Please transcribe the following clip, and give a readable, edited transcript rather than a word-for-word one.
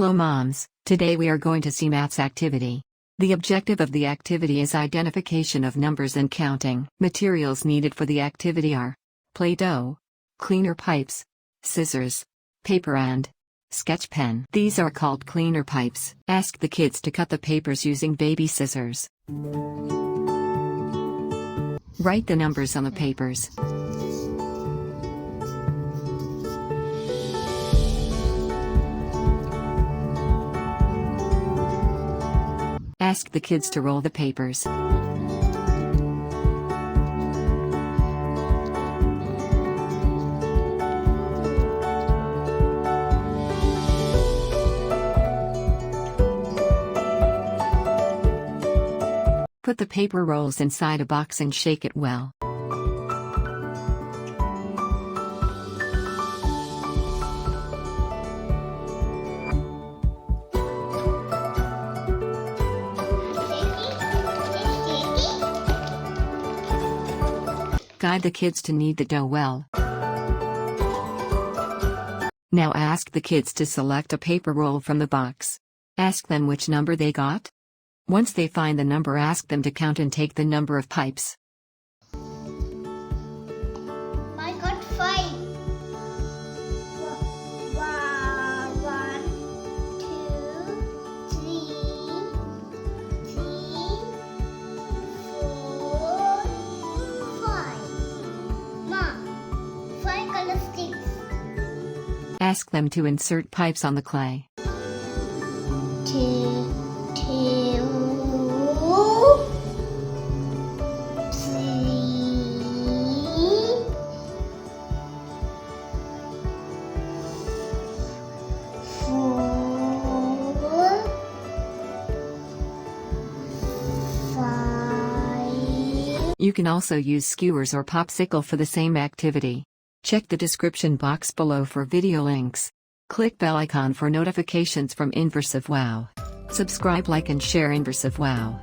Hello moms, today we are going to see maths activity. The objective of the activity is identification of numbers and counting. Materials needed for the activity are Play-Doh, cleaner pipes, scissors, paper and sketch pen. These are called cleaner pipes. Ask the kids to cut the papers using baby scissors. Write the numbers on the papers. Ask the kids to roll the papers. Put the paper rolls inside a box and shake it well. Guide the kids to knead the dough well. Now ask the kids to select a paper roll from the box. Ask them which number they got. Once they find the number, ask them to count and take the number of pipes. I got 5. 1, 2, 3, 4, 5. Mom, 5 color sticks. Ask them to insert pipes on the clay. 2, 5. You can also use skewers or popsicle for the same activity. Check the description box below for video links. Click bell icon for notifications from Inversive Wow. Subscribe, like and share Inversive Wow.